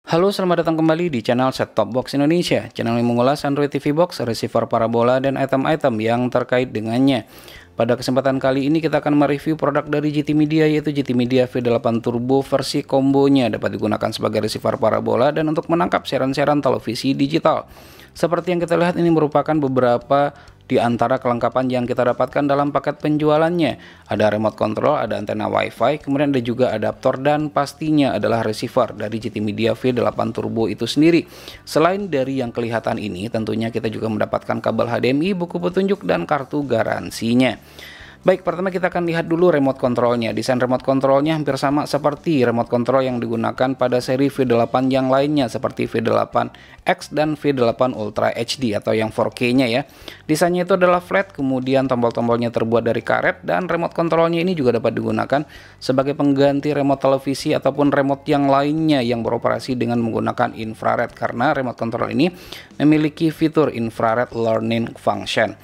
Halo, selamat datang kembali di channel Set Top Box Indonesia, channel yang mengulas Android TV Box, receiver parabola, dan item-item yang terkait dengannya. Pada kesempatan kali ini kita akan mereview produk dari GT Media, yaitu GT Media V8 Turbo versi kombonya, dapat digunakan sebagai receiver parabola dan untuk menangkap siaran-siaran televisi digital. Seperti yang kita lihat, ini merupakan beberapa di antara kelengkapan yang kita dapatkan dalam paket penjualannya. Ada remote control, ada antena wifi, kemudian ada juga adaptor, dan pastinya adalah receiver dari GT Media V8 Turbo itu sendiri. Selain dari yang kelihatan ini, tentunya kita juga mendapatkan kabel HDMI, buku petunjuk, dan kartu garansinya. Baik, pertama kita akan lihat dulu remote controlnya. Desain remote controlnya hampir sama seperti remote control yang digunakan pada seri V8 yang lainnya, seperti V8X dan V8 Ultra HD atau yang 4K-nya ya. Desainnya itu adalah flat, kemudian tombol-tombolnya terbuat dari karet, dan remote controlnya ini juga dapat digunakan sebagai pengganti remote televisi ataupun remote yang lainnya yang beroperasi dengan menggunakan infrared, karena remote control ini memiliki fitur infrared learning function.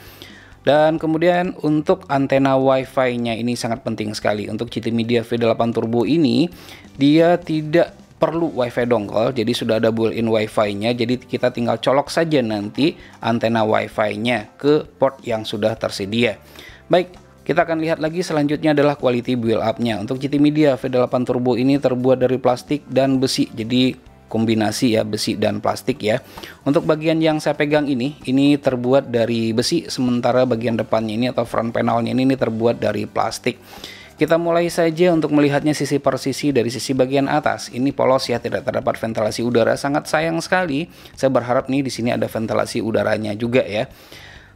Dan kemudian untuk antena wifi-nya ini sangat penting sekali. Untuk GT Media V8 Turbo ini dia tidak perlu wifi dongle, jadi sudah ada built-in wifi-nya, jadi kita tinggal colok saja nanti antena wifi-nya ke port yang sudah tersedia. Baik, kita akan lihat lagi selanjutnya adalah quality build up-nya. Untuk GT Media V8 Turbo ini terbuat dari plastik dan besi, jadi kombinasi ya, besi dan plastik ya. Untuk bagian yang saya pegang ini terbuat dari besi, sementara bagian depannya ini atau front panelnya ini terbuat dari plastik. Kita mulai saja untuk melihatnya sisi per sisi. Dari sisi bagian atas ini polos ya, tidak terdapat ventilasi udara, sangat sayang sekali. Saya berharap nih di sini ada ventilasi udaranya juga ya.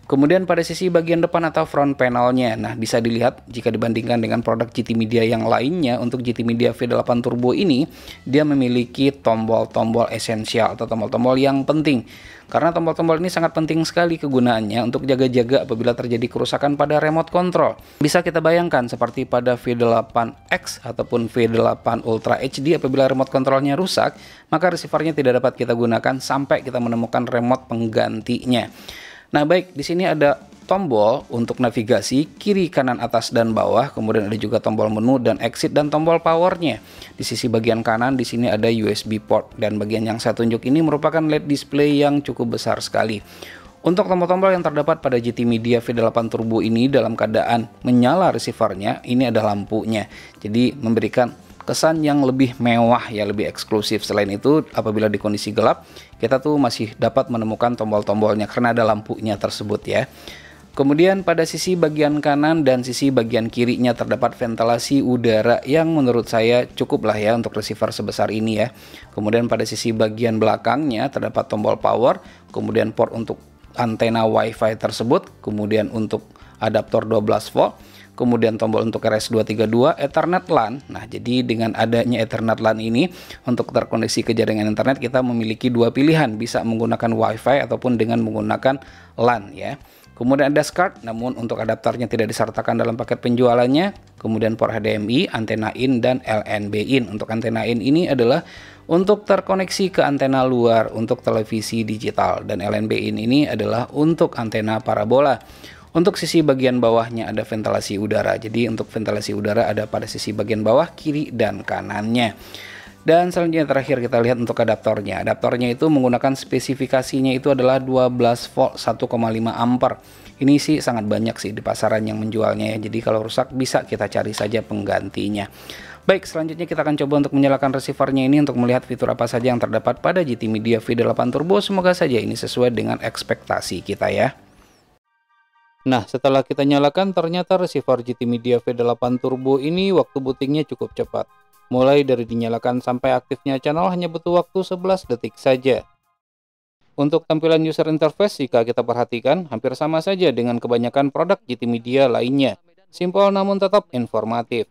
Kemudian pada sisi bagian depan atau front panelnya, nah bisa dilihat jika dibandingkan dengan produk GT Media yang lainnya, untuk GT Media V8 Turbo ini dia memiliki tombol-tombol esensial atau tombol-tombol yang penting. Karena tombol-tombol ini sangat penting sekali kegunaannya untuk jaga-jaga apabila terjadi kerusakan pada remote control. Bisa kita bayangkan seperti pada V8X ataupun V8 Ultra HD, apabila remote controlnya rusak, maka receivernya tidak dapat kita gunakan sampai kita menemukan remote penggantinya. Nah baik, di sini ada tombol untuk navigasi kiri, kanan, atas, dan bawah. Kemudian ada juga tombol menu dan exit dan tombol powernya. Di sisi bagian kanan di sini ada USB port, dan bagian yang saya tunjuk ini merupakan LED display yang cukup besar sekali. Untuk tombol-tombol yang terdapat pada GT Media V8 Turbo ini dalam keadaan menyala receivernya, ini ada lampunya. Jadi memberikan kesan yang lebih mewah ya, lebih eksklusif. Selain itu, apabila di kondisi gelap, kita tuh masih dapat menemukan tombol-tombolnya karena ada lampunya tersebut ya. Kemudian pada sisi bagian kanan dan sisi bagian kirinya terdapat ventilasi udara yang menurut saya cukup lah ya untuk receiver sebesar ini ya. Kemudian pada sisi bagian belakangnya terdapat tombol power, kemudian port untuk antena wifi tersebut, kemudian untuk adaptor 12 volt, kemudian tombol untuk RS232, Ethernet LAN. Nah, jadi dengan adanya Ethernet LAN ini, untuk terkoneksi ke jaringan internet kita memiliki dua pilihan, bisa menggunakan WiFi ataupun dengan menggunakan LAN ya. Kemudian ada SCART, namun untuk adaptornya tidak disertakan dalam paket penjualannya. Kemudian port HDMI, antena in, dan LNB in. Untuk antena in ini adalah untuk terkoneksi ke antena luar untuk televisi digital, dan LNB in ini adalah untuk antena parabola. Untuk sisi bagian bawahnya ada ventilasi udara. Jadi untuk ventilasi udara ada pada sisi bagian bawah, kiri, dan kanannya. Dan selanjutnya terakhir kita lihat untuk adaptornya. Adaptornya itu menggunakan spesifikasinya itu adalah 12 volt 1,5 ampere. Ini sih sangat banyak sih di pasaran yang menjualnya ya. Jadi kalau rusak bisa kita cari saja penggantinya. Baik, selanjutnya kita akan coba untuk menyalakan receivernya ini untuk melihat fitur apa saja yang terdapat pada GT Media V8 Turbo. Semoga saja ini sesuai dengan ekspektasi kita ya. Nah, setelah kita nyalakan, ternyata receiver GT Media V8 Turbo ini waktu bootingnya cukup cepat. Mulai dari dinyalakan sampai aktifnya channel hanya butuh waktu 11 detik saja. Untuk tampilan user interface, jika kita perhatikan, hampir sama saja dengan kebanyakan produk GT Media lainnya. Simpel namun tetap informatif.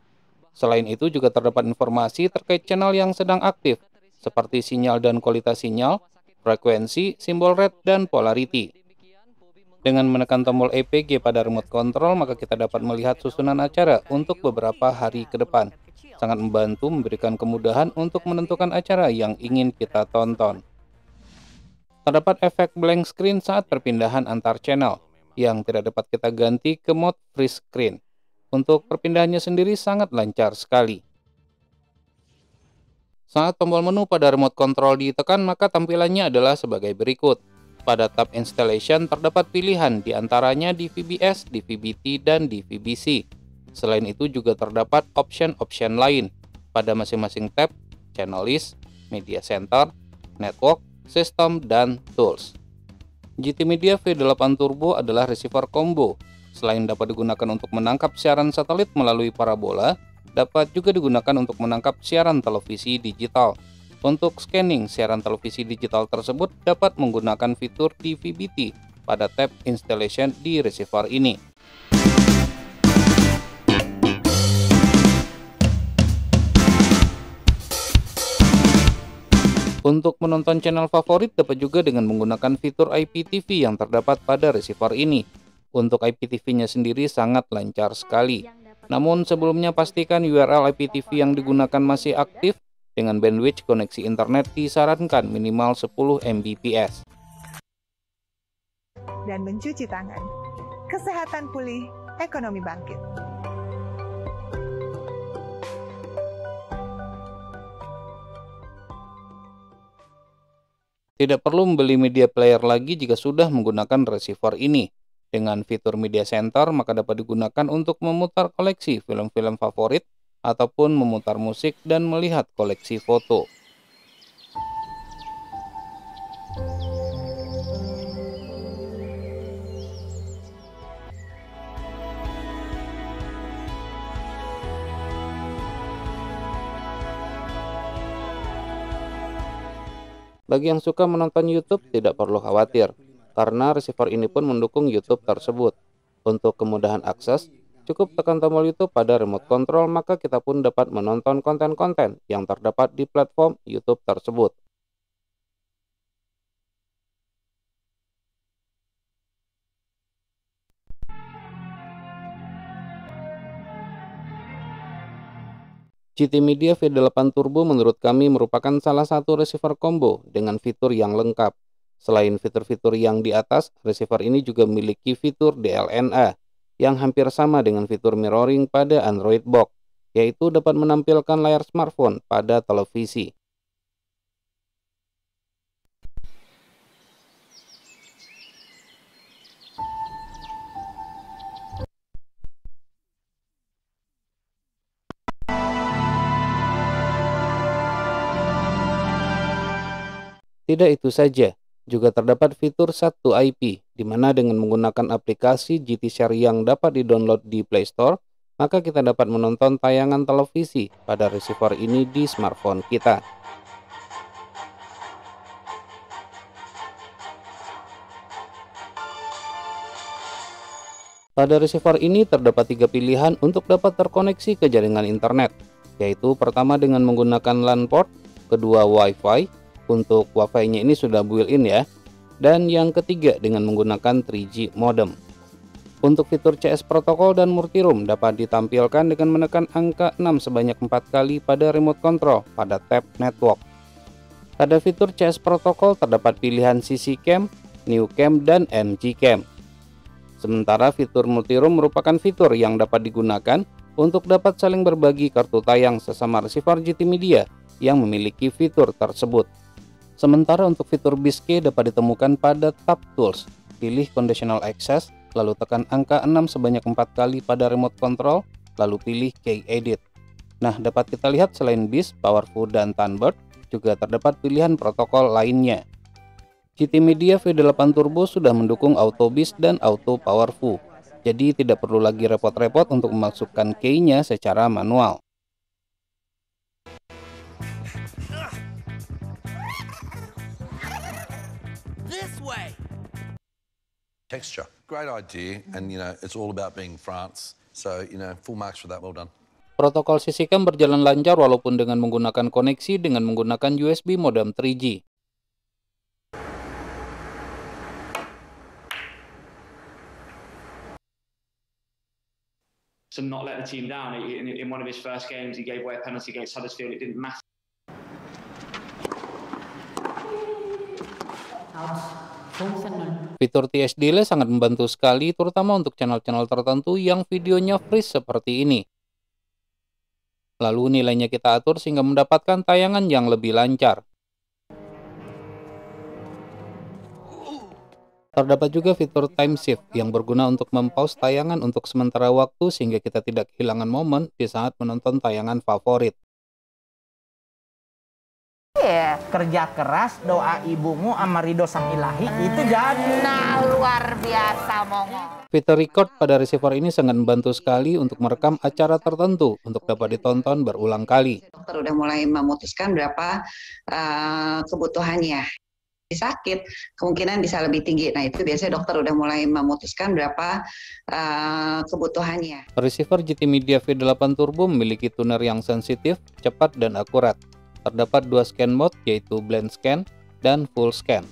Selain itu juga terdapat informasi terkait channel yang sedang aktif, seperti sinyal dan kualitas sinyal, frekuensi, simbol red, dan polarity. Dengan menekan tombol EPG pada remote control, maka kita dapat melihat susunan acara untuk beberapa hari ke depan. Sangat membantu memberikan kemudahan untuk menentukan acara yang ingin kita tonton. Terdapat efek blank screen saat perpindahan antar channel, yang tidak dapat kita ganti ke mode freeze screen. Untuk perpindahannya sendiri sangat lancar sekali. Saat tombol menu pada remote control ditekan, maka tampilannya adalah sebagai berikut. Pada tab Installation terdapat pilihan diantaranya DVB-S, DVB-T, dan DVB-C. Selain itu juga terdapat option-option lain pada masing-masing tab, Channel List, Media Center, Network, System, dan Tools. GT Media V8 Turbo adalah receiver combo. Selain dapat digunakan untuk menangkap siaran satelit melalui parabola, dapat juga digunakan untuk menangkap siaran televisi digital. Untuk scanning siaran televisi digital tersebut dapat menggunakan fitur DVB-T pada tab Installation di receiver ini. Untuk menonton channel favorit dapat juga dengan menggunakan fitur IPTV yang terdapat pada receiver ini. Untuk IPTV-nya sendiri sangat lancar sekali. Namun sebelumnya pastikan URL IPTV yang digunakan masih aktif dengan bandwidth koneksi internet disarankan minimal 10 Mbps. Dan mencuci tangan. Kesehatan pulih, ekonomi bangkit. Tidak perlu membeli media player lagi jika sudah menggunakan receiver ini. Dengan fitur Media Center, maka dapat digunakan untuk memutar koleksi film-film favorit, ataupun memutar musik dan melihat koleksi foto. Bagi yang suka menonton YouTube, tidak perlu khawatir, karena receiver ini pun mendukung YouTube tersebut. Untuk kemudahan akses, cukup tekan tombol YouTube pada remote control, maka kita pun dapat menonton konten-konten yang terdapat di platform YouTube tersebut. GT Media V8 Turbo menurut kami merupakan salah satu receiver combo dengan fitur yang lengkap. Selain fitur-fitur yang di atas, receiver ini juga memiliki fitur DLNA yang hampir sama dengan fitur mirroring pada Android Box, yaitu dapat menampilkan layar smartphone pada televisi. Tidak itu saja, juga terdapat fitur satu IP, di mana dengan menggunakan aplikasi GT Share yang dapat di-download di Play Store, maka kita dapat menonton tayangan televisi pada receiver ini di smartphone kita. Pada receiver ini terdapat 3 pilihan untuk dapat terkoneksi ke jaringan internet, yaitu pertama dengan menggunakan LAN port, kedua Wi-Fi, untuk Wi-Fi-nya ini sudah built-in ya, dan yang ketiga dengan menggunakan 3G modem. Untuk fitur CS protokol dan multiroom dapat ditampilkan dengan menekan angka 6 sebanyak 4 kali pada remote control pada tab network. Pada fitur CS protokol terdapat pilihan CC Cam, New Cam, dan MG Cam. Sementara fitur multiroom merupakan fitur yang dapat digunakan untuk dapat saling berbagi kartu tayang sesama receiver GT Media yang memiliki fitur tersebut. Sementara untuk fitur BIS-Key dapat ditemukan pada tab Tools. Pilih Conditional Access, lalu tekan angka 6 sebanyak 4 kali pada remote control, lalu pilih Key Edit. Nah, dapat kita lihat selain BIS, Powerful, dan Thunderbird, juga terdapat pilihan protokol lainnya. GT Media V8 Turbo sudah mendukung Auto BIS dan Auto Powerful, jadi tidak perlu lagi repot-repot untuk memasukkan key-nya secara manual. Texture. Great idea, and it's all about being France. So, full marks for that. Well done. Protokol CC Cam berjalan lancar walaupun dengan menggunakan koneksi dengan menggunakan USB modem 3G. To not let the team down. In one of his first games, he gave away a penalty against Huddersfield. It didn't matter. Fitur TH Delay sangat membantu sekali, terutama untuk channel-channel tertentu yang videonya freeze seperti ini. Lalu nilainya kita atur sehingga mendapatkan tayangan yang lebih lancar. Terdapat juga fitur time shift yang berguna untuk mempause tayangan untuk sementara waktu sehingga kita tidak kehilangan momen di saat menonton tayangan favorit. Kerja keras, doa ibumu sama ridho sang ilahi itu jadi. Nah, luar biasa Mongo. Fitur record pada receiver ini sangat membantu sekali untuk merekam acara tertentu untuk dapat ditonton berulang kali. Dokter udah mulai memutuskan berapa kebutuhannya. Sakit, kemungkinan bisa lebih tinggi. Nah, itu biasanya dokter udah mulai memutuskan berapa kebutuhannya. Receiver GT Media V8 Turbo memiliki tuner yang sensitif, cepat, dan akurat. Terdapat dua scan mode, yaitu blend scan dan full scan.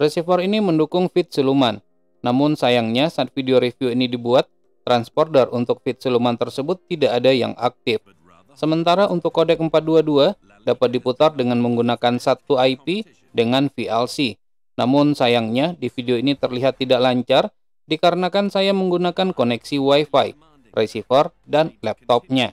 Receiver ini mendukung feed siluman. Namun sayangnya saat video review ini dibuat, transponder untuk feed siluman tersebut tidak ada yang aktif. Sementara untuk kodek 422 dapat diputar dengan menggunakan satu IP dengan VLC. Namun sayangnya di video ini terlihat tidak lancar dikarenakan saya menggunakan koneksi Wi-Fi, receiver, dan laptopnya.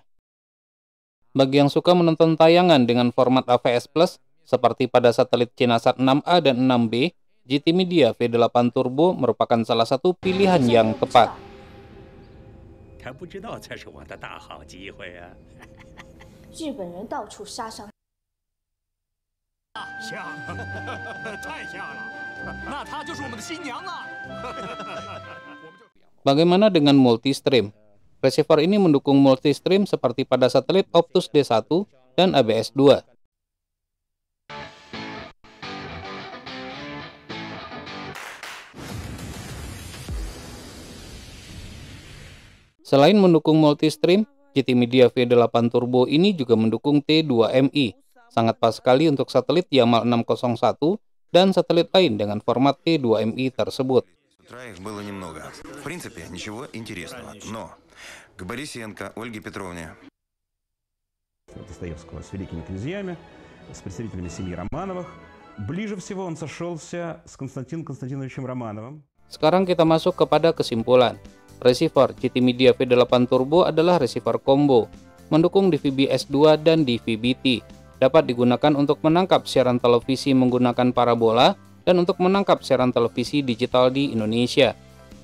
Bagi yang suka menonton tayangan dengan format AVS Plus seperti pada satelit CinaSat 6A dan 6B, GT Media V8 Turbo merupakan salah satu pilihan yang tepat. Bagaimana dengan multi-stream? Receiver ini mendukung multi-stream seperti pada satelit Optus D1 dan ABS-2. Selain mendukung multi-stream, GT Media V8 Turbo ini juga mendukung T2MI. Sangat pas sekali untuk satelit Yamal 601 dan satelit lain dengan format T2MI tersebut. Достоевского с великими князьями, с представителями семьи Романовых. Ближе всего он сошелся с Константином Константиновичем Романовым. Sekarang kita masuk kepada kesimpulan. Receiver GT Media V8 Turbo adalah receiver combo, mendukung DVB S2 dan DVB-T, dapat digunakan untuk menangkap siaran televisi menggunakan parabola dan untuk menangkap siaran televisi digital di Indonesia.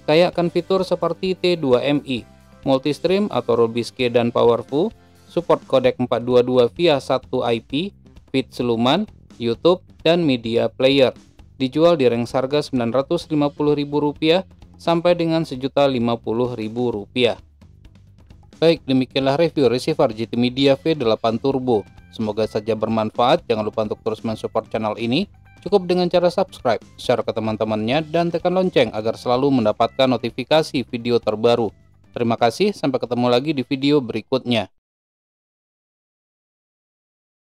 Kaya akan fitur seperti T2MI, multistream atau Robiske dan powerful, support kodek 422 via satu IP, feed siluman, YouTube, dan media player. Dijual di range harga Rp950.000 sampai dengan Rp1.050.000. Baik, demikianlah review receiver GT Media V8 Turbo. Semoga saja bermanfaat. Jangan lupa untuk terus mensupport channel ini. Cukup dengan cara subscribe, share ke teman-temannya, dan tekan lonceng agar selalu mendapatkan notifikasi video terbaru. Terima kasih, sampai ketemu lagi di video berikutnya.